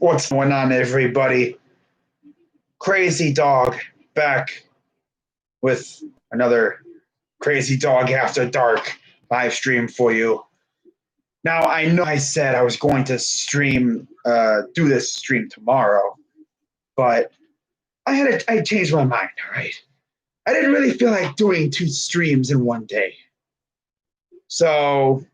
What's going on, everybody? Crazy Dog back with another Crazy Dog After Dark live stream for you. Now, I know I said I was going to do this stream tomorrow, but I changed my mind, all right? I didn't really feel like doing 2 streams in one day. So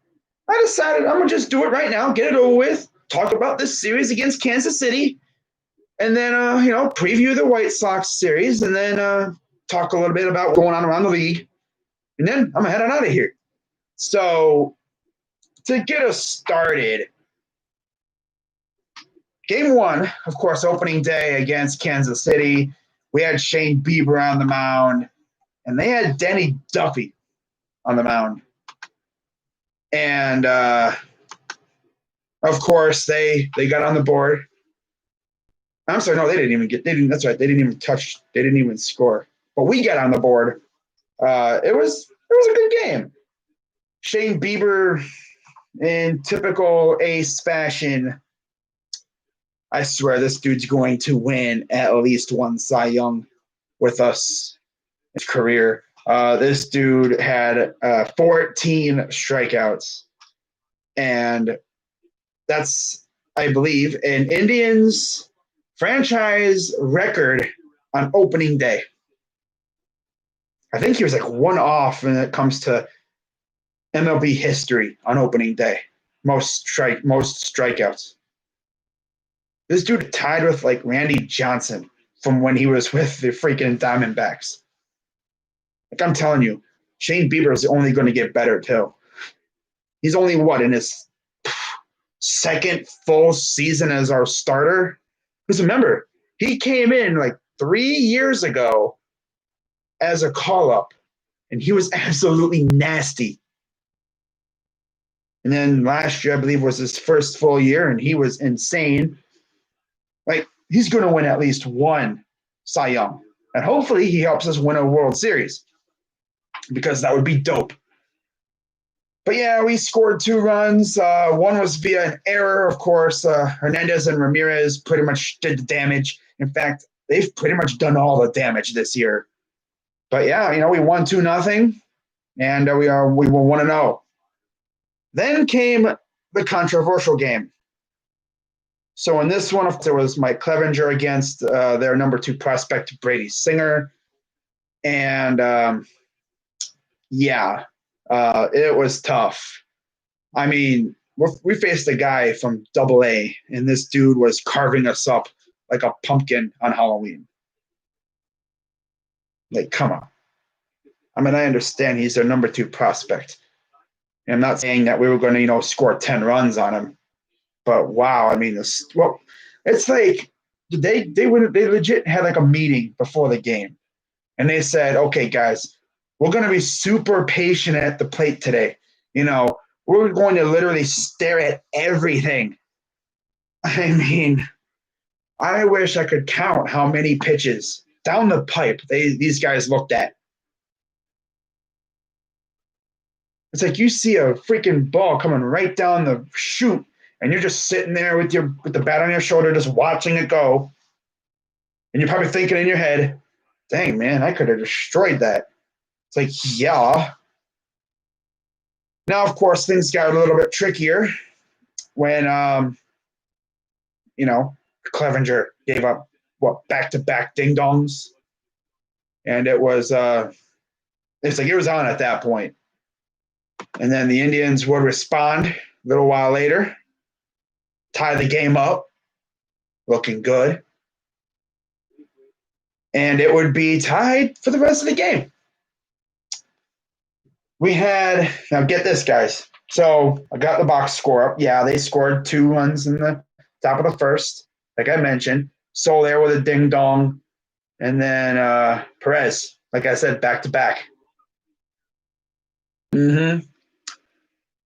I decided I'm going to just do it right now, get it over with, talk about this series against Kansas City, and then, preview the White Sox series, and then talk a little bit about what's going on around the league. And then I'm heading out of here. So to get us started, Game 1, of course, opening day against Kansas City. We had Shane Bieber on the mound, and they had Denny Duffy on the mound. And, of course, they got on the board. I'm sorry, no, they didn't even score. But we got on the board. It was a good game. Shane Bieber, in typical ace fashion, I swear this dude's going to win at least one Cy Young with us in his career. This dude had 14 strikeouts, and that's, I believe, an Indians franchise record on opening day. I think he was like one off when it comes to MLB history on opening day. Most strikeouts. This dude tied with like Randy Johnson from when he was with the freaking Diamondbacks. Like I'm telling you, Shane Bieber is only going to get better too. He's only in his second full season as our starter. Because remember, he came in like 3 years ago as a call-up, and he was absolutely nasty. And then last year, I believe, was his first full year, and he was insane. Like, he's going to win at least one Cy Young. And hopefully he helps us win a World Series, because that would be dope. But yeah, we scored 2 runs. One was via an error, of course. Hernandez and Ramirez pretty much did the damage. In fact, they've pretty much done all the damage this year. But yeah, we won 2-0, and we were 1-0. Then came the controversial game. So in this one, there was Mike Clevenger against their number 2 prospect, Brady Singer. And it was tough. I mean, we faced a guy from AA, and this dude was carving us up like a pumpkin on Halloween. Like, come on. I mean, I understand he's their number 2 prospect. And I'm not saying that we were going to, score 10 runs on him. But wow, I mean, it's like they legit had like a meeting before the game. And they said, okay, guys, we're going to be super patient at the plate today. We're going to literally stare at everything. I mean, I wish I could count how many pitches down the pipe these guys looked at. It's like you see a freaking ball coming right down the chute, and you're just sitting there with the bat on your shoulder, just watching it go. And you're probably thinking in your head, dang, man, I could have destroyed that. It's like, yeah. Now, of course, things got a little bit trickier when, Clevenger gave up, back-to-back ding-dongs. And it was on at that point. And then the Indians would respond a little while later, tie the game up, looking good. And it would be tied for the rest of the game. Now get this, guys. So I got the box score up. Yeah, they scored 2 runs in the top of the first, like I mentioned. Soler with a ding-dong. And then Perez, like I said, back-to-back. Mm-hmm.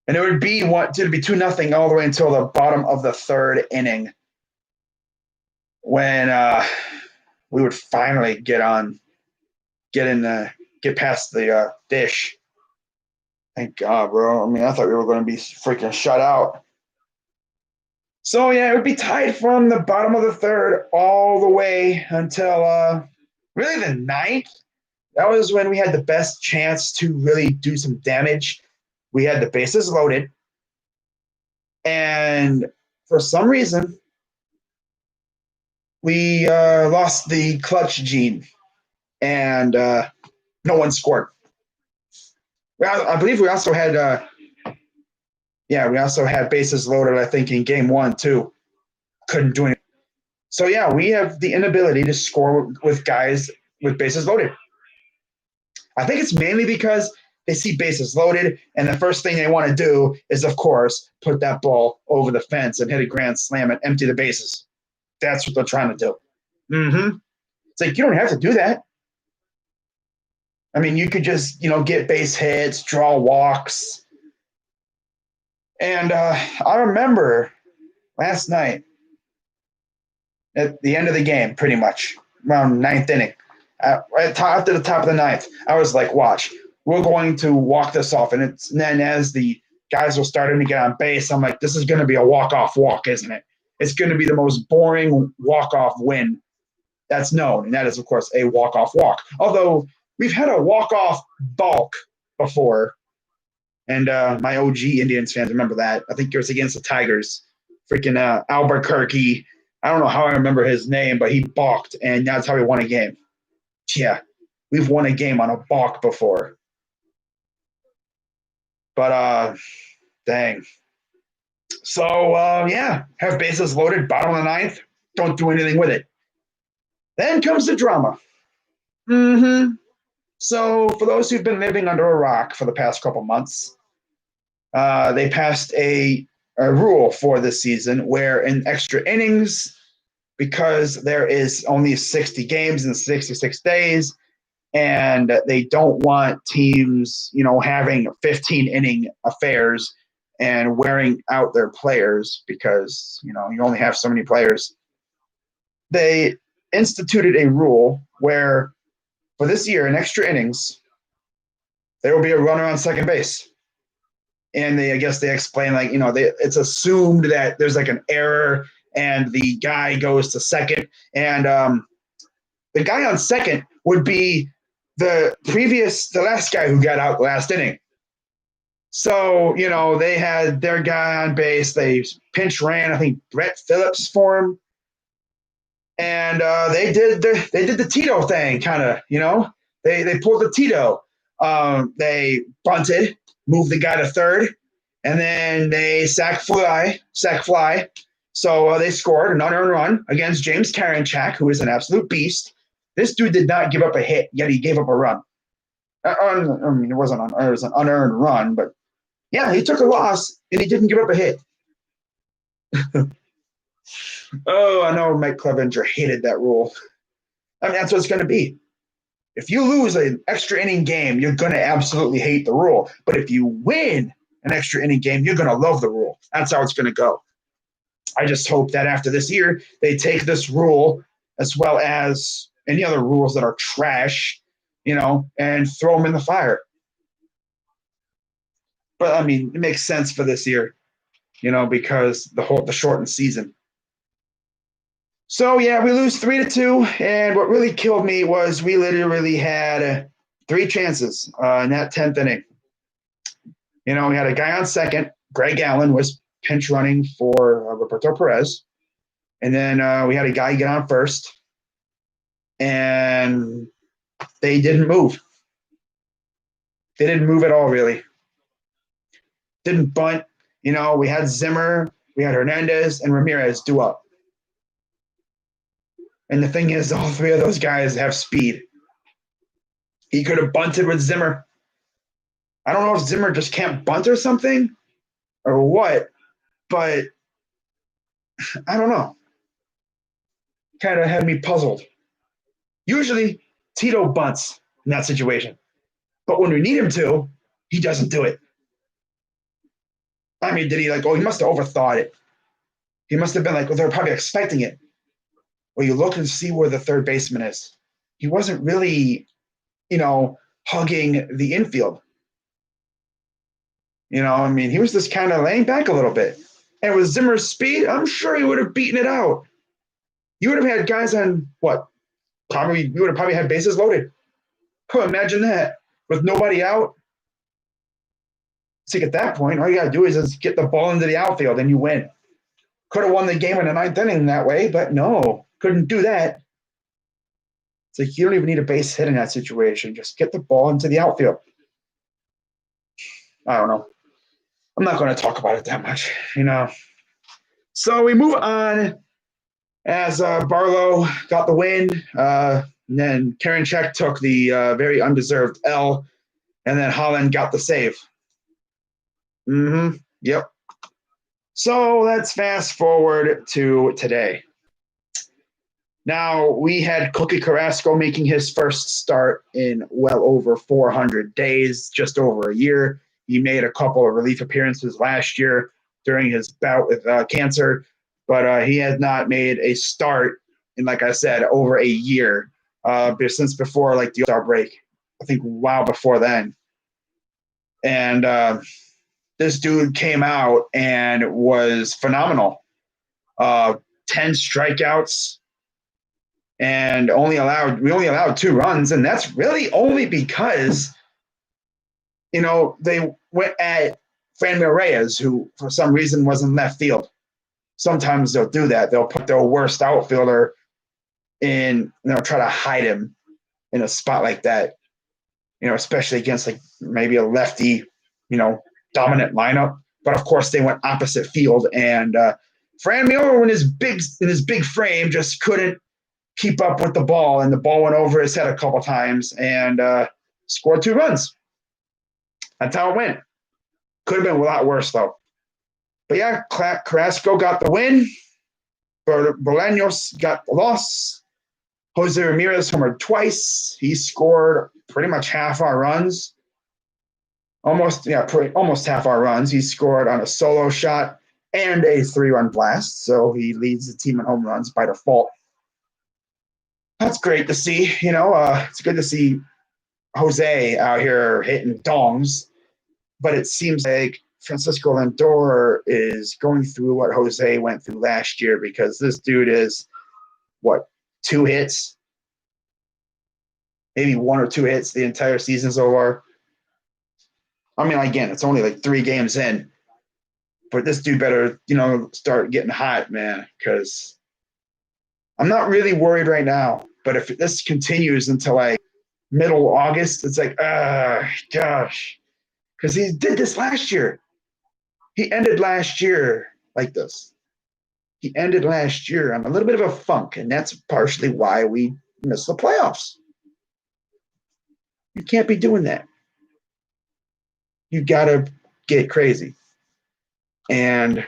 And it would be 2-0 all the way until the bottom of the 3rd inning, when we would finally get past the dish. Thank God, bro. I mean, I thought we were going to be freaking shut out. So yeah, it would be tied from the bottom of the third all the way until really the ninth. That was when we had the best chance to really do some damage. We had the bases loaded, and for some reason, we lost the clutch gene, and no one scored. I believe we also had, we also had bases loaded. I think in game one too. Couldn't do anything. So yeah, we have the inability to score with guys with bases loaded. I think it's mainly because they see bases loaded, and the first thing they want to do is, of course, put that ball over the fence and hit a grand slam and empty the bases. That's what they're trying to do. Mm-hmm. It's like you don't have to do that. I mean, you could just get base hits, draw walks, and I remember last night at the end of the game, pretty much around ninth inning, after the top of the ninth, I was like, "Watch, we're going to walk this off." And then as the guys were starting to get on base, I'm like, "This is going to be a walk-off walk, isn't it? It's going to be the most boring walk-off win that's known, and that is, of course, a walk-off walk. Although we've had a walk-off balk before, and my OG Indians fans remember that. I think it was against the Tigers. Freaking Albuquerque. I don't know how I remember his name, but he balked, and that's how we won a game. Yeah, we've won a game on a balk before. But dang. So have bases loaded, bottom of the ninth. Don't do anything with it. Then comes the drama. Mm-hmm. So for those who've been living under a rock for the past couple months, they passed a rule for this season where in extra innings, because there is only 60 games in 66 days, and they don't want teams, having 15 inning affairs and wearing out their players because, you only have so many players. They instituted a rule where for this year in extra innings, there will be a runner on second base. And I guess they explain it's assumed that there's like an error and the guy goes to second, and the guy on second would be the last guy who got out last inning. So they had their guy on base. They pinch ran, I think Brett Phillips for him, and they did the Tito thing, kind of. They pulled the Tito. They bunted, moved the guy to third, and then they sack fly. So they scored an unearned run against James Karinchak, who is an absolute beast. This dude did not give up a hit, yet he gave up a run. I mean, it was an unearned run, but yeah, he took a loss and he didn't give up a hit. Oh, I know Mike Clevenger hated that rule. I mean, that's what it's going to be. If you lose an extra inning game, you're going to absolutely hate the rule. But if you win an extra inning game, you're going to love the rule. That's how it's going to go. I just hope that after this year, they take this rule as well as any other rules that are trash, and throw them in the fire. But I mean, it makes sense for this year, because the shortened season. So yeah, we lose 3-2, and what really killed me was we literally had 3 chances in that 10th inning. We had a guy on second. Greg Allen was pinch running for Roberto Perez, and then we had a guy get on first, and they didn't move. They didn't move at all, really. Didn't bunt. We had Zimmer, we had Hernandez, and Ramirez do up. And the thing is, all 3 of those guys have speed. He could have bunted with Zimmer. I don't know if Zimmer just can't bunt or something or what, but I don't know. Kind of had me puzzled. Usually, Tito bunts in that situation. But when we need him to, he doesn't do it. I mean, did he he must have overthought it. He must have been they're probably expecting it. Well, you look and see where the third baseman is. He wasn't really, hugging the infield. I mean, he was just kind of laying back a little bit. And with Zimmer's speed, I'm sure he would have beaten it out. You would have had guys on what? Probably you would have probably had bases loaded. Oh, imagine that with nobody out. See, at that point, all you got to do is just get the ball into the outfield and you win. Could have won the game in the ninth inning that way, but no, couldn't do that. It's like you don't even need a base hit in that situation. Just get the ball into the outfield. I don't know. I'm not going to talk about it that much, you know. So we move on as Barlow got the win. And then Karinchak took the very undeserved L. And then Holland got the save. Yep. So let's fast forward to today. Now, we had Cookie Carrasco making his first start in well over 400 days, just over a year. He made a couple of relief appearances last year during his bout with cancer, but he has not made a start in, like I said, over a year, since before like the All-Star break. I think wow before then. And this dude came out and was phenomenal. 10 strikeouts. And we only allowed 2 runs, and that's really only because, you know, they went at Franmil Reyes, who for some reason was in left field. Sometimes they'll do that. They'll put their worst outfielder in, you know, try to hide him in a spot like that, you know, especially against like maybe a lefty, you know, dominant lineup. But of course, they went opposite field, and Franmil in his big frame just couldn't keep up with the ball, and the ball went over his head a couple times and scored 2 runs. That's how it went. Could have been a lot worse, though. But yeah, Carrasco got the win. Bolaños got the loss. Jose Ramirez homered twice. He scored pretty much half our runs. Almost half our runs. He scored on a solo shot and a 3-run blast, so he leads the team in home runs by default. That's great to see. You know, it's good to see Jose out here hitting dongs, but it seems like Francisco Lindor is going through what Jose went through last year, because this dude is, 2 hits? Maybe 1 or 2 hits the entire season so far. I mean, again, it's only like 3 games in, but this dude better, you know, start getting hot, man, because I'm not really worried right now. But if this continues until like middle August, it's like, gosh. Because he did this last year. He ended last year like this. He ended last year on a little bit of a funk, and that's partially why we missed the playoffs. You can't be doing that. You got to get crazy. And,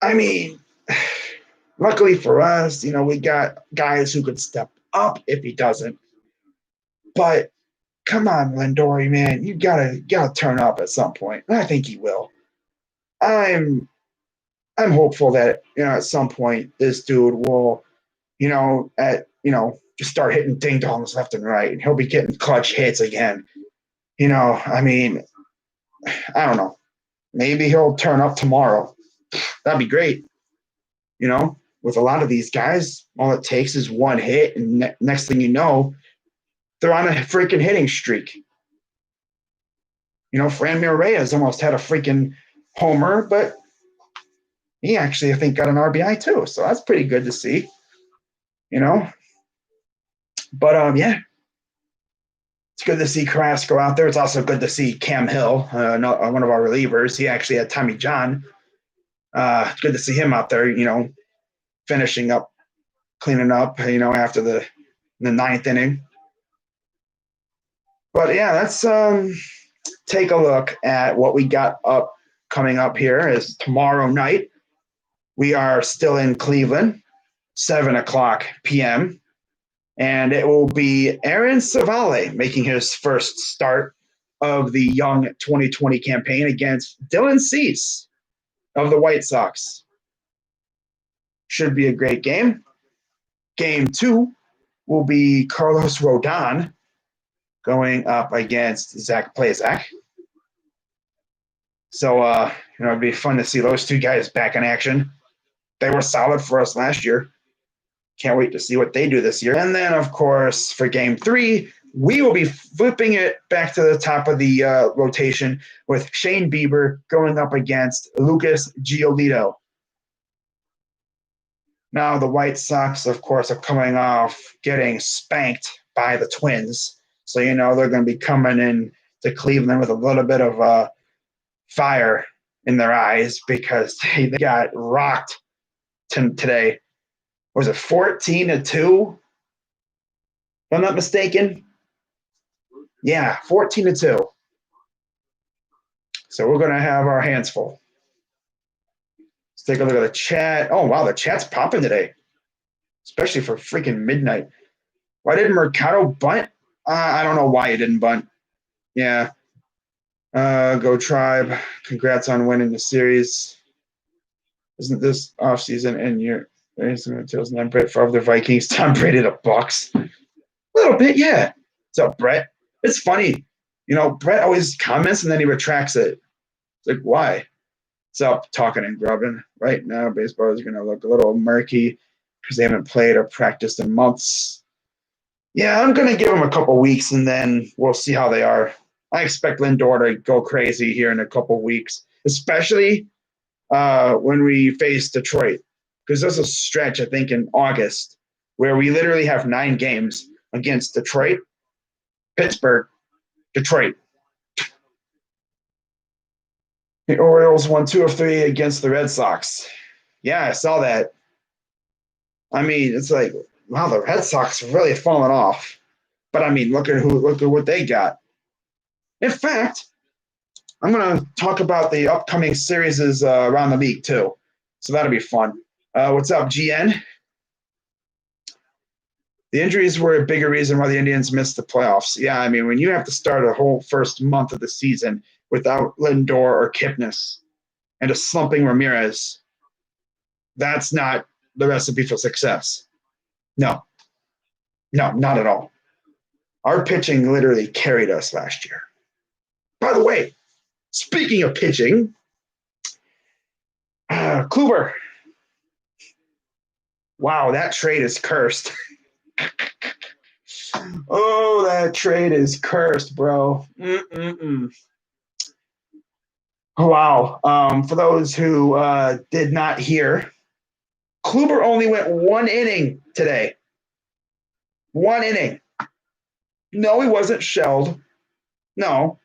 I mean, luckily for us, you know, we got guys who could step up if he doesn't. But come on, Lindor, man, you gotta turn up at some point. And I think he will. I'm hopeful that, you know, at some point this dude will, you know, just start hitting ding dongs left and right, and he'll be getting clutch hits again. You know, I mean, I don't know. Maybe he'll turn up tomorrow. That'd be great. You know, with a lot of these guys, all it takes is 1 hit, and next thing you know, they're on a freaking hitting streak. You know, Franmil Reyes almost had a freaking homer, but he actually, I think, got an RBI too. So that's pretty good to see, you know. But, yeah, it's good to see Carrasco out there. It's also good to see Cam Hill, one of our relievers. He actually had Tommy John. It's good to see him out there, you know, finishing up, cleaning up, you know, after the 9th inning. But, yeah, let's take a look at what we got coming up here. Is tomorrow night. We are still in Cleveland, 7:00 p.m., and it will be Aaron Civale making his first start of the young 2020 campaign against Dylan Cease of the White Sox. Should be a great game. Game 2 will be Carlos Rodon going up against Zach Plazak. So, it'd be fun to see those two guys back in action. They were solid for us last year. Can't wait to see what they do this year. And then, of course, for game 3, we will be flipping it back to the top of the rotation with Shane Bieber going up against Lucas Giolito. Now, the White Sox, of course, are coming off getting spanked by the Twins. So, they're going to be coming in to Cleveland with a little bit of fire in their eyes because they got rocked today. Was it 14-2? If I'm not mistaken. Yeah, 14-2. So we're going to have our hands full. Let's take a look at the chat. Oh, wow, the chat's popping today, especially for freaking midnight. Why didn't Mercado bunt? I don't know why he didn't bunt. Yeah. Go Tribe. Congrats on winning the series. Isn't this offseason and you're $9 Brett for the Vikings, Tom Brady the Bucks? A little bit, yeah. What's up, Brett? It's funny. Brett always comments and then he retracts it. It's like, why? What's up, talking and grubbing? Right now, baseball is going to look a little murky because they haven't played or practiced in months. Yeah, I'm going to give them a couple weeks and then we'll see how they are. I expect Lindor to go crazy here in a couple weeks, especially when we face Detroit, because there's a stretch, I think, in August where we literally have 9 games against Detroit, Pittsburgh, Detroit. The Orioles won 2 of 3 against the Red Sox. Yeah, I saw that. I mean, it's like, wow, the Red Sox really fallen off. But I mean, look at what they got. In fact, I'm going to talk about the upcoming series around the league too. So that'll be fun. What's up, GN? The injuries were a bigger reason why the Indians missed the playoffs. Yeah, I mean, when you have to start a whole first month of the season without Lindor or Kipnis and a slumping Ramirez, that's not the recipe for success. No, not at all. Our pitching literally carried us last year. By the way, speaking of pitching, Kluber. Wow, that trade is cursed. Oh, that trade is cursed, bro. Wow. For those who did not hear, Kluber only went 1 inning today. 1 inning. No, he wasn't shelled. No.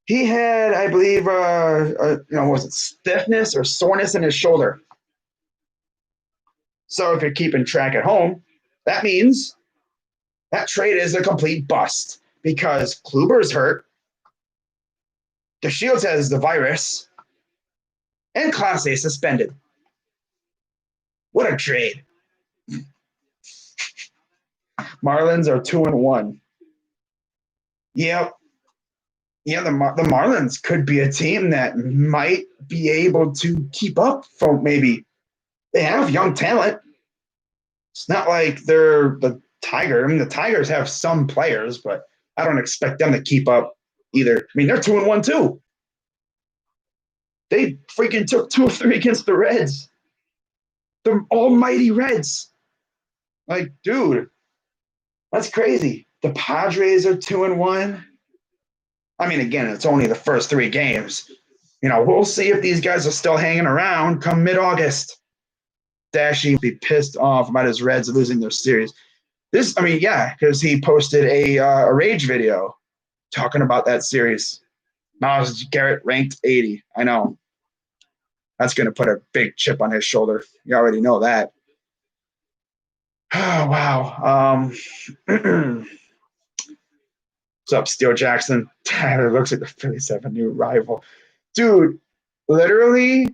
He had, I believe, was it stiffness or soreness in his shoulder? So if you're keeping track at home, that means that trade is a complete bust because Kluber's hurt. DeShields has the virus, and Clase suspended. What a trade. Marlins are 2-1. Yep. Yeah, the Marlins could be a team that might be able to keep up from maybe. They have young talent. It's not like they're the Tiger. I mean, the Tigers have some players, but I don't expect them to keep up either. I mean, they're 2-1 too. They freaking took 2 of 3 against the Reds. The almighty Reds. Like, dude, that's crazy. The Padres are 2-1. I mean, again, it's only the first 3 games. We'll see if these guys are still hanging around come mid-August. Dashy will be pissed off about his Reds losing their series. Because he posted a rage video talking about that series. Myles Garrett ranked 80. I know. That's going to put a big chip on his shoulder. You already know that. Oh, wow. What's up, Steele Jackson? It looks like the Phillies have a new rival. Dude, literally,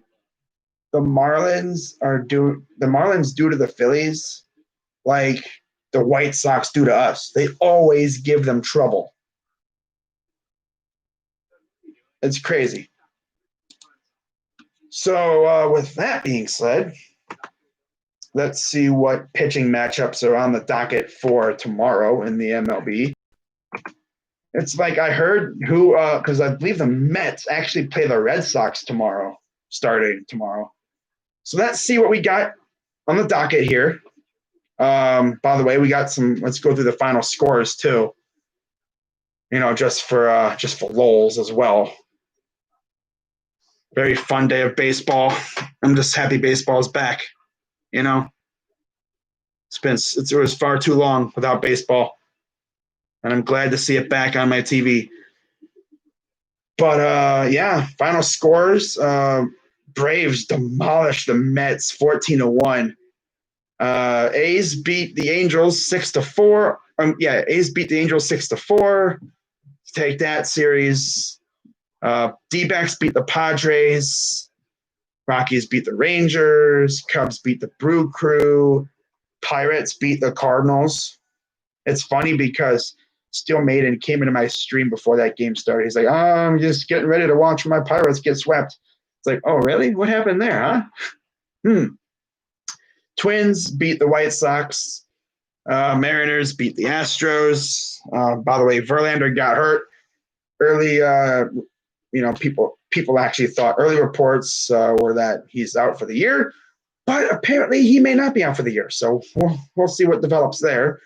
the Marlins do to the Phillies like the White Sox do to us. They always give them trouble. It's crazy. So with that being said, let's see what pitching matchups are on the docket for tomorrow in the MLB. It's like I heard who, because I believe the Mets actually play the Red Sox tomorrow, starting tomorrow. So let's see what we got on the docket here. By the way, we got some. Let's go through the final scores too. You know, just for lols as well. Very fun day of baseball. I'm just happy baseball is back. You know, it was far too long without baseball, and I'm glad to see it back on my TV. But yeah, final scores. Braves demolished the Mets 14-1. A's beat the Angels 6-4. A's beat the Angels 6-4. Take that series. D-backs beat the Padres. Rockies beat the Rangers. Cubs beat the Brew Crew. Pirates beat the Cardinals. It's funny because Steel Maiden came into my stream before that game started. He's like, oh, I'm just getting ready to watch my Pirates get swept. It's like, oh, really? What happened there, huh? Twins beat the White Sox. Mariners beat the Astros. By the way, Verlander got hurt early. People actually thought early reports were that he's out for the year, but apparently he may not be out for the year. So we'll see what develops there.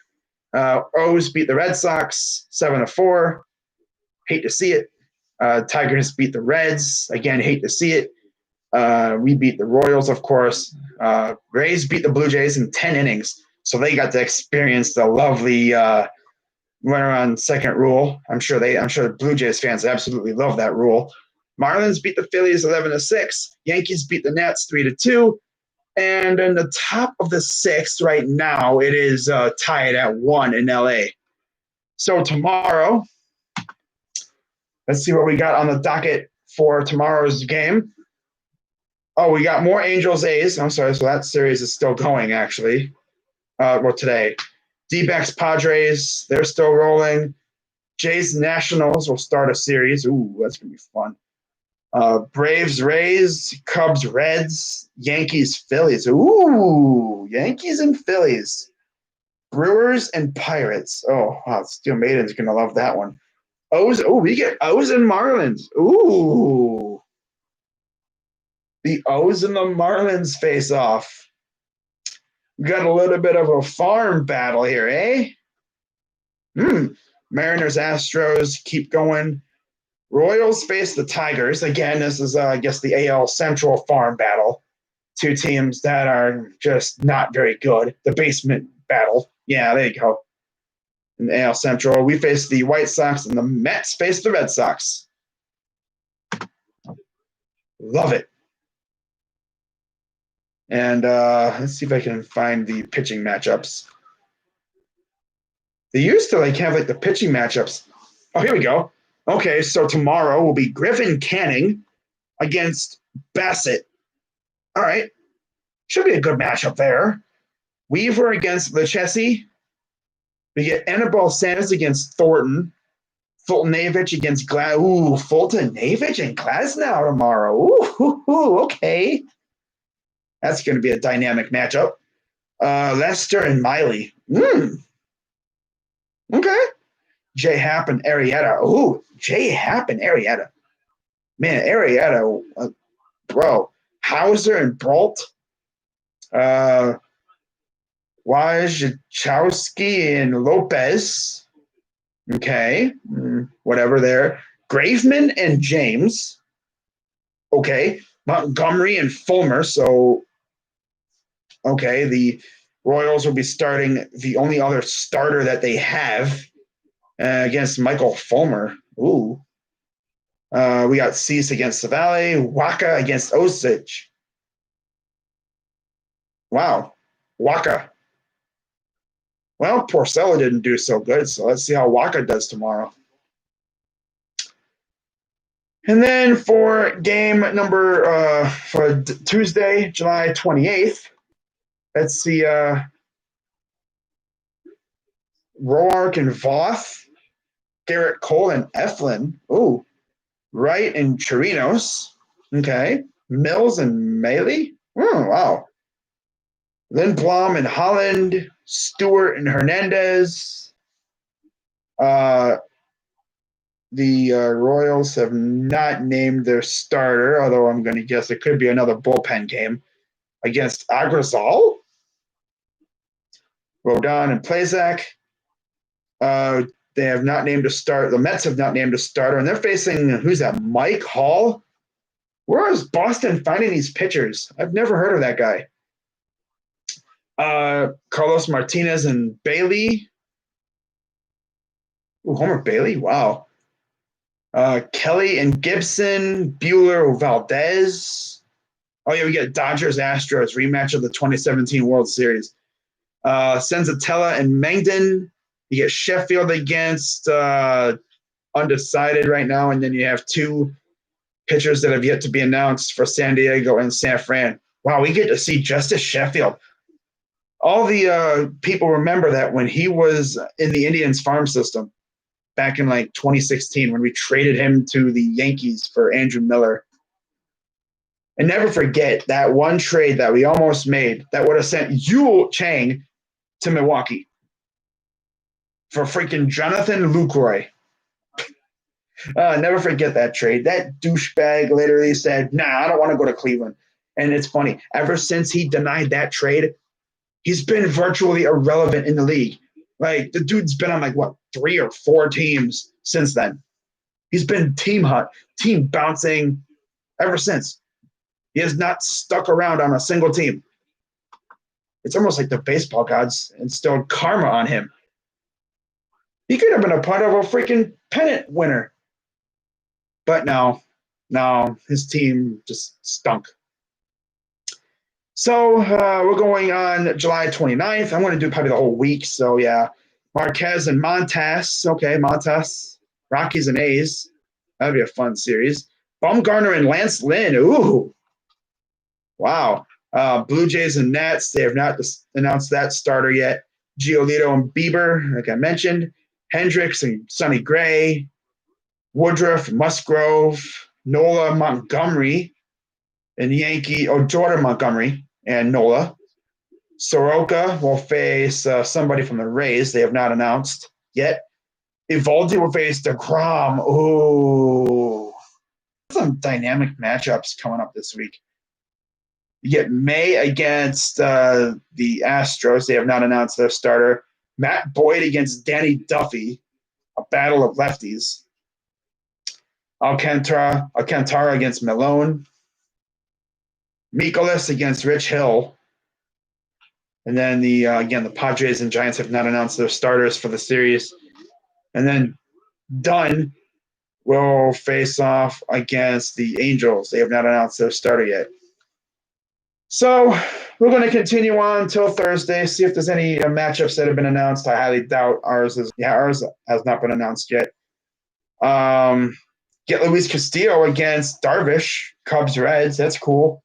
O's beat the Red Sox 7-4. Hate to see it. Tigers beat the Reds. Again, hate to see it. We beat the Royals, of course. Rays beat the Blue Jays in 10 innings. So they got to experience the lovely runner on second rule. I'm sure the Blue Jays fans absolutely love that rule. Marlins beat the Phillies 11-6. Yankees beat the Nats 3-2. And in the top of the sixth right now, it is tied at 1 in LA. So tomorrow, let's see what we got on the docket for tomorrow's game. Oh, we got more Angels A's. I'm sorry, so that series is still going, actually. Today. D-backs Padres, they're still rolling. Jays Nationals will start a series. Ooh, that's going to be fun. Braves Rays, Cubs Reds, Yankees Phillies. Ooh, Yankees and Phillies. Brewers and Pirates. Oh, wow, Steel Maiden's going to love that one. O's. Oh, we get O's and Marlins. Ooh. The O's and the Marlins face off. We got a little bit of a farm battle here, eh? Mariners, Astros keep going. Royals face the Tigers. Again, this is, I guess, the AL Central farm battle. Two teams that are just not very good. The basement battle. Yeah, there you go. In the AL Central, we face the White Sox, and the Mets face the Red Sox. Love it. And let's see if I can find the pitching matchups. They used to have the pitching matchups. Oh, here we go. Okay, so tomorrow will be Griffin Canning against Bassett. All right. Should be a good matchup there. Weaver against Lechesi. We get Anibal Sanders against Thornton. Fultonavich against Ooh, Fultonavich and Glasnow tomorrow. Ooh, okay. That's going to be a dynamic matchup. Lester and Miley. Okay. J Happ and Arrieta. Ooh, J Happ and Arrieta. Man, Arrieta, bro. Hauser and Brault. Wojciechowski and Lopez. Okay. Whatever there. Graveman and James. Okay. Montgomery and Fulmer. So, okay. The Royals will be starting the only other starter that they have against Michael Fulmer. Ooh. We got Cease against Savale. Waka against Osich. Wow. Waka. Well, Porcello didn't do so good, so let's see how Waka does tomorrow. And then for game number for Tuesday, July 28th, let's see Roark and Voth, Garrett Cole and Eflin. Ooh. Wright and Chirinos. Okay. Mills and Maley. Oh, wow. Lindblom and Holland. Stewart and Hernandez. The Royals have not named their starter, although I'm going to guess it could be another bullpen game against Agrazal, Rodon, and Plazak. They have not named a starter. The Mets have not named a starter, and they're facing, who's that, Mike Hall? Where is Boston finding these pitchers? I've never heard of that guy. Carlos Martinez and Bailey. Ooh, Homer Bailey? Wow. Kelly and Gibson, Bueller, Valdez. Oh, yeah, we get Dodgers-Astros, rematch of the 2017 World Series. Senzatella and Mengden. You get Sheffield against undecided right now, and then you have two pitchers that have yet to be announced for San Diego and San Fran. Wow, we get to see Justice Sheffield. All the people remember that when he was in the Indians farm system back in like 2016 when we traded him to the Yankees for Andrew Miller. And never forget that one trade that we almost made that would have sent Yul Chang to Milwaukee for freaking Jonathan Lucroy. Never forget that trade. That douchebag literally said, nah, I don't want to go to Cleveland. And it's funny. Ever since he denied that trade, he's been virtually irrelevant in the league. Like, the dude's been on, 3 or 4 teams since then. He's been team bouncing ever since. He has not stuck around on a single team. It's almost like the baseball gods instilled karma on him. He could have been a part of a freaking pennant winner. But no, his team just stunk. So we're going on July 29th. I'm going to do probably the whole week. So, yeah, Marquez and Montas. Okay, Montas, Rockies and A's. That'd be a fun series. Bumgarner and Lance Lynn. Ooh. Wow. Blue Jays and Nats. They have not announced that starter yet. Giolito and Bieber, like I mentioned. Hendricks and Sonny Gray. Woodruff, Musgrove, Nola, Montgomery, and Jordan Montgomery and Nola. Soroka will face somebody from the Rays. They have not announced yet. Evaldi will face DeGrom. Ooh. Some dynamic matchups coming up this week. You get May against the Astros. They have not announced their starter. Matt Boyd against Danny Duffy. A battle of lefties. Alcantara against Malone. Mikolas against Rich Hill. And then the Padres and Giants have not announced their starters for the series. And then Dunn will face off against the Angels. They have not announced their starter yet. So we're going to continue on until Thursday, see if there's any matchups that have been announced. I highly doubt ours has not been announced yet. Get Luis Castillo against Darvish, Cubs Reds. That's cool.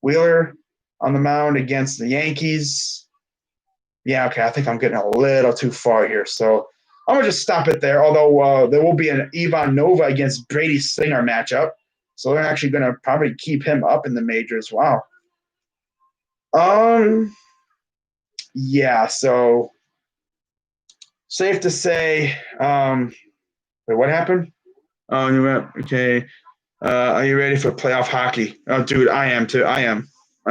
Wheeler on the mound against the Yankees. Yeah, okay. I think I'm getting a little too far here. So I'm going to just stop it there. Although there will be an Ivan Nova against Brady Singer matchup. So they're actually going to probably keep him up in the majors. Wow. Yeah, so safe to say, wait, what happened? Oh, you went, okay. Are you ready for playoff hockey? Oh, dude, I am too. I'm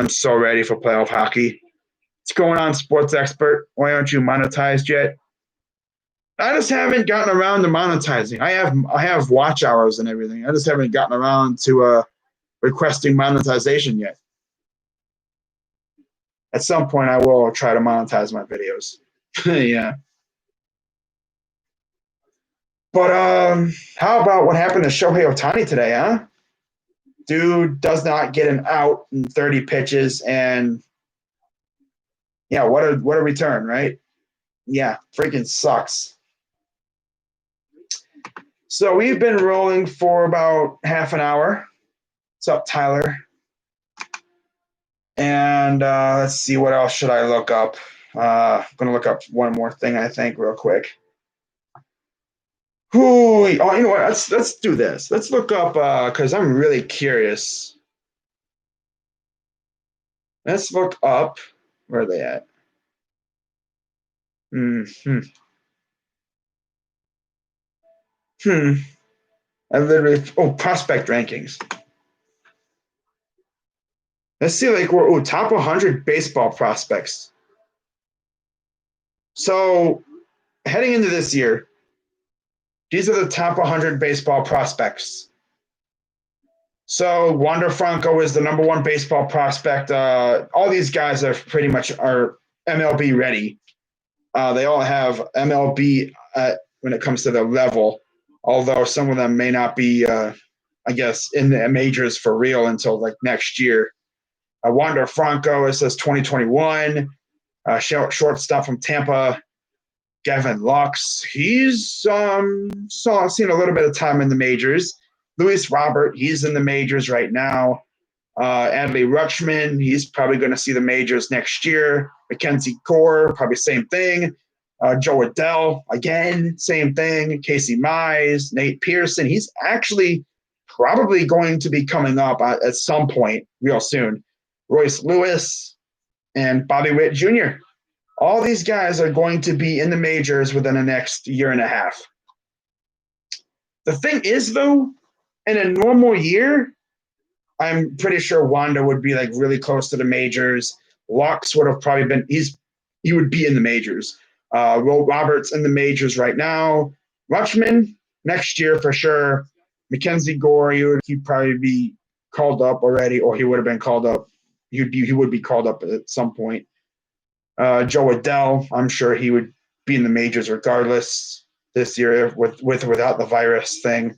so ready for playoff hockey. What's going on, sports expert? Why aren't you monetized yet? I just haven't gotten around to monetizing. I have watch hours and everything. I just haven't gotten around to requesting monetization yet. At some point, I will try to monetize my videos. Yeah. But how about what happened to Shohei Ohtani today, huh? Dude does not get an out in 30 pitches, and yeah, what a return, right? Yeah, freaking sucks. So we've been rolling for about half an hour. What's up, Tyler? And let's see, what else should I look up? I'm going to look up one more thing, I think, real quick. Ooh, you know what? Let's do this. Let's look up, because I'm really curious. Let's look up. Where are they at? I literally prospect rankings. Let's see, like we're top 100 baseball prospects. So heading into this year, these are the top 100 baseball prospects. So Wander Franco is the number one baseball prospect. All these guys are pretty much are MLB ready. They all have MLB when it comes to their level, although some of them may not be, I guess, in the majors for real until like next year. Wander Franco, it says 2021. Shortstop from Tampa, Gavin Lux. He's seen a little bit of time in the majors. Luis Robert, he's in the majors right now. Adley Rutschman, he's probably going to see the majors next year. Mackenzie Gore, probably same thing. Joe Adell, again, same thing. Casey Mize, Nate Pearson, he's actually probably going to be coming up at some point real soon. Royce Lewis and Bobby Witt Jr. All these guys are going to be in the majors within the next year and a half. The thing is, though, in a normal year, I'm pretty sure Wanda would be like really close to the majors. Lux would have probably been he would be in the majors. Will Roberts in the majors right now. Rutschman next year for sure. Mackenzie Gore, he'd probably be called up already, or he would have been called up. He would be called up at some point. Joe Adell, I'm sure he would be in the majors regardless this year with without the virus thing.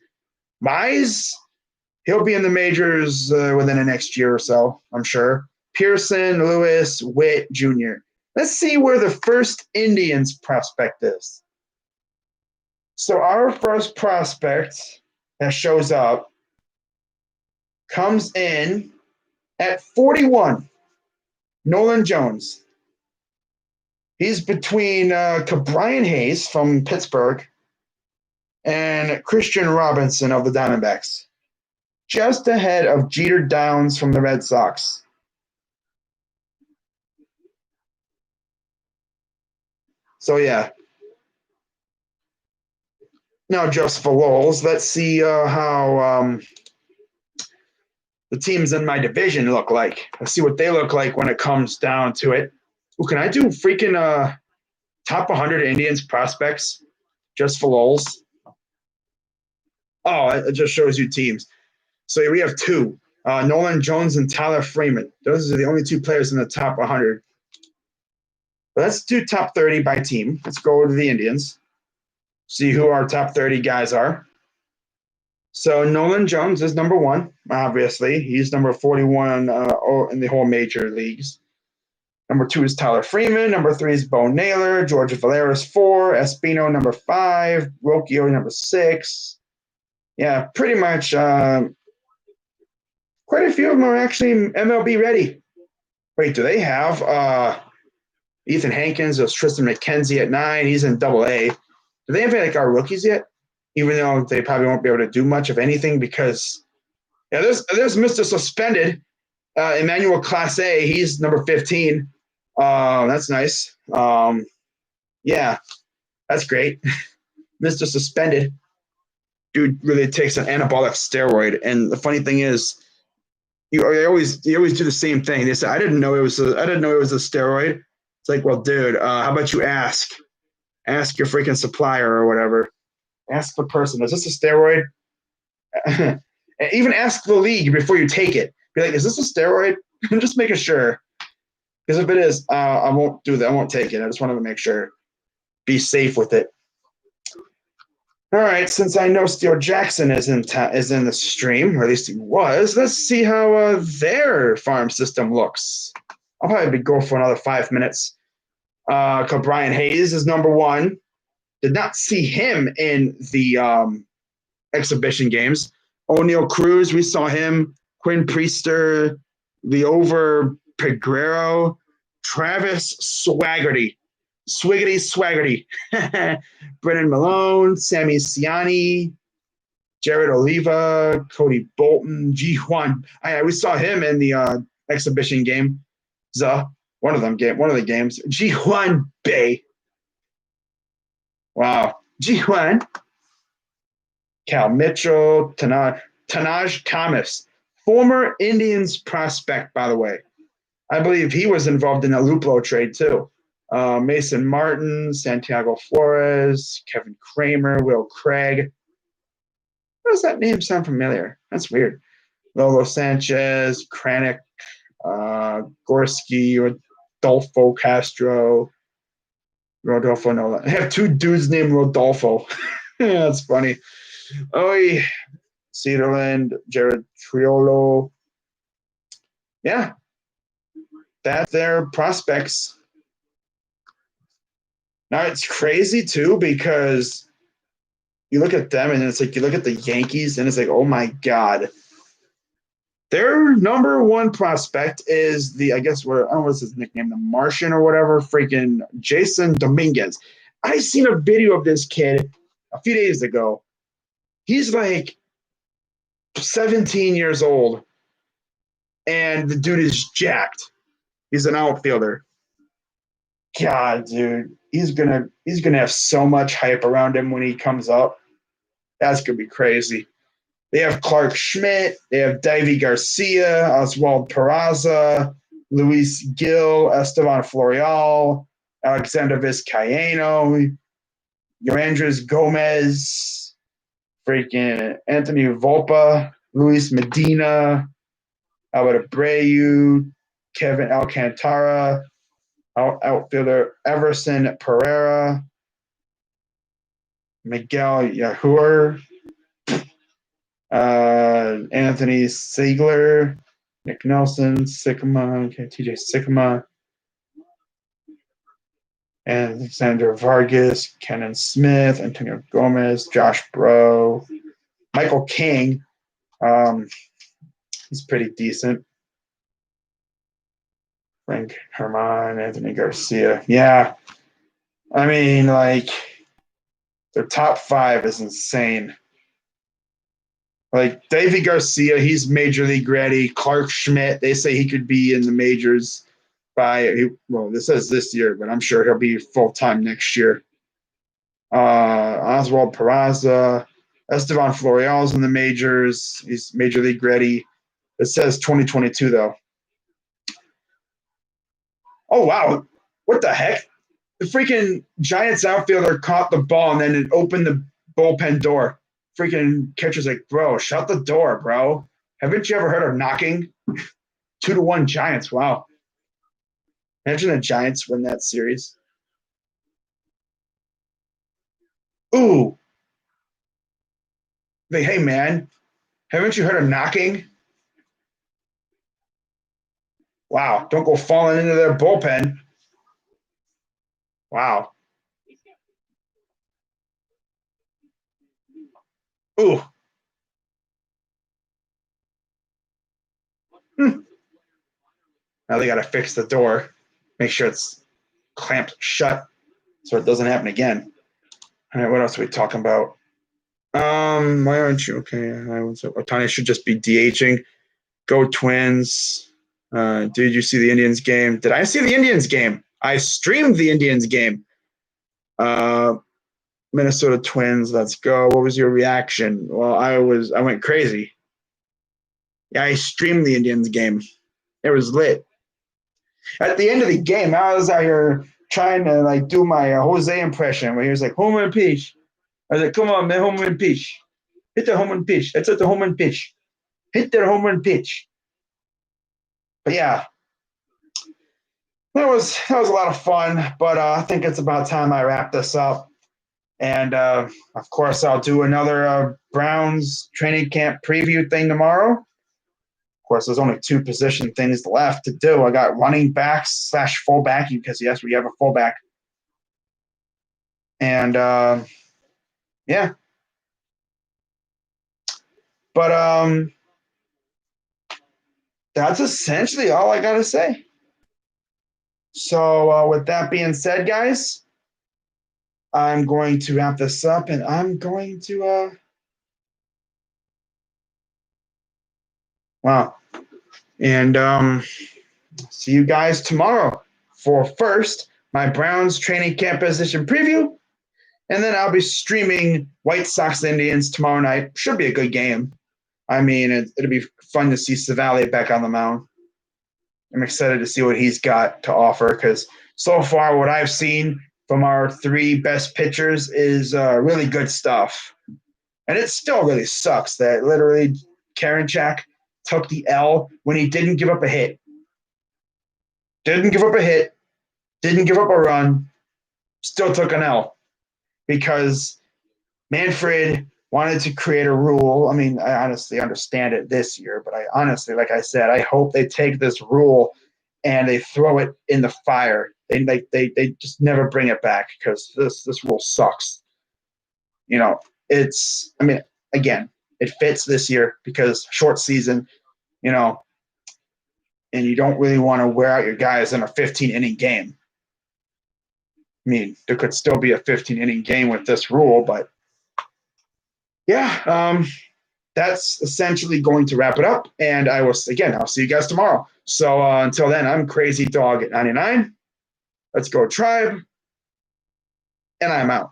Mize, he'll be in the majors within the next year or so, I'm sure. Pearson, Lewis, Witt Jr. Let's see where the first Indians prospect is. So our first prospect that shows up comes in at 41, Nolan Jones. He's between Brian Hayes from Pittsburgh and Christian Robinson of the Diamondbacks, just ahead of Jeter Downs from the Red Sox. So, yeah. Now, just for lulz, let's see how the teams in my division look like. Let's see what they look like when it comes down to it. Ooh, can I do freaking top 100 Indians prospects just for lulz? Oh, it just shows you teams. So we have two, Nolan Jones and Tyler Freeman. Those are the only two players in the top 100. But let's do top 30 by team. Let's go to the Indians, see who our top 30 guys are. So Nolan Jones is number one, obviously. He's number 41 in the whole major leagues. Number 2 is Tyler Freeman. Number 3 is Bo Naylor. George Valera's 4. Espino, number 5. Rocchio, number 6. Yeah, pretty much quite a few of them are actually MLB ready. Wait, do they have Ethan Hankins? There's Tristan McKenzie at 9. He's in Double-A. Do they have like our rookies yet? Even though they probably won't be able to do much of anything because there's Mr. Suspended, Emmanuel Class A. He's number 15. That's nice. Yeah, that's great. Mr. Suspended. Dude really takes an anabolic steroid. And the funny thing is, they always do the same thing. They say, I didn't know it was a steroid. It's like, well, dude, how about you ask your freaking supplier or whatever. Ask the person, is this a steroid? And even ask the league before you take it. Be like, is this a steroid? I'm just making sure. Because if it is, I won't do that. I won't take it. I just wanted to make sure. Be safe with it. All right, since I know Steele Jackson is in the stream, or at least he was, let's see how their farm system looks. I'll probably go for another 5 minutes. Brian Hayes is number 1. Did not see him in the exhibition games. O'Neal Cruz, we saw him. Quinn Priester, Leover Peguero, Travis Swiggerty, Brennan Malone, Sammy Ciani, Jared Oliva, Cody Bolton, Ji-Hwan. We saw him in the exhibition game. One of the games. Ji-Hwan Bay. Wow. Ji-Hwan. Cal Mitchell, Tanaj Thomas, former Indians prospect, by the way. I believe he was involved in a Luplo trade too. Mason Martin, Santiago Flores, Kevin Kramer, Will Craig. Why does that name sound familiar? That's weird. Lolo Sanchez, Kranick, Gorski, Rodolfo Castro, Rodolfo Nola. I have two dudes named Rodolfo. Yeah, that's funny. Oh, Cedarland, Jared Triolo. Yeah, that's their prospects. Now it's crazy too because you look at them and it's like you look at the Yankees and it's like, oh my God. Their number one prospect is I guess what I don't know what's his nickname, the Martian or whatever, freaking Jason Dominguez. I seen a video of this kid a few days ago. He's like 17 years old, and the dude is jacked. He's an outfielder. God, dude, he's gonna have so much hype around him when he comes up. That's gonna be crazy. They have Clark Schmidt. They have Davy Garcia, Oswald Peraza, Luis Gil, Esteban Florial, Alexander Vizcaino, Yorandres Gomez, freaking Anthony Volpa, Luis Medina, Albert Abreu, Kevin Alcantara, outfielder Everson Pereira, Miguel Yahur, Anthony Siegler, Nick Nelson, Sycamore, TJ Sycamore, Alexander Vargas, Kenan Smith, Antonio Gomez, Josh Bro, Michael King. He's pretty decent. Frank Herman, Anthony Garcia. Yeah. I mean, like, their top five is insane. Like, Davy Garcia, he's major league ready. Clark Schmidt, they say he could be in the majors this says this year, but I'm sure he'll be full-time next year. Oswald Peraza, Esteban Florial's in the majors. He's major league ready. It says 2022, though. Oh, wow. What the heck? The freaking Giants outfielder caught the ball and then it opened the bullpen door. Freaking catcher's like, bro, shut the door, bro. Haven't you ever heard of knocking? 2-1 Giants. Wow. Imagine the Giants win that series. Ooh. Hey, man, haven't you heard of knocking? Wow. Don't go falling into their bullpen. Wow. Ooh. Now they got to fix the door. Make sure it's clamped shut so it doesn't happen again. All right, what else are we talking about? Why aren't you okay? Ohtani should just be DHing. Go Twins. Did you see the Indians game? Did I see the Indians game? I streamed the Indians game. Minnesota Twins, let's go. What was your reaction? Well, I went crazy. Yeah, I streamed the Indians game. It was lit. At the end of the game, I was out here trying to like do my Jose impression where he was like, home run pitch. I was like, come on, man, home run pitch. Hit the home run pitch. That's at the home run pitch. Hit their home run pitch. But yeah, that was a lot of fun. But I think it's about time I wrap this up. And of course, I'll do another Browns training camp preview thing tomorrow. Of course, there's only two position things left to do. I got running backs / fullback because yes, we have a fullback. And yeah. But that's essentially all I got to say. So with that being said, guys, I'm going to wrap this up and I'm going to wow. And see you guys tomorrow for first my Browns training camp position preview. And then I'll be streaming White Sox Indians tomorrow night. Should be a good game. I mean, it'll be fun to see Savali back on the mound. I'm excited to see what he's got to offer because so far, what I've seen from our three best pitchers is really good stuff. And it still really sucks that literally Karinchak took the L when he didn't give up a hit. Didn't give up a hit, didn't give up a run, still took an L because Manfred wanted to create a rule. I mean, I honestly understand it this year, but I honestly, like I said, I hope they take this rule and they throw it in the fire. They just never bring it back because this rule sucks. You know, it's, I mean, again, it fits this year because short season, you know, and you don't really want to wear out your guys in a 15-inning game. I mean, there could still be a 15-inning game with this rule, but yeah, that's essentially going to wrap it up. And I'll see you guys tomorrow. So until then, I'm KRAZY Dawg at 99. Let's go Tribe. And I'm out.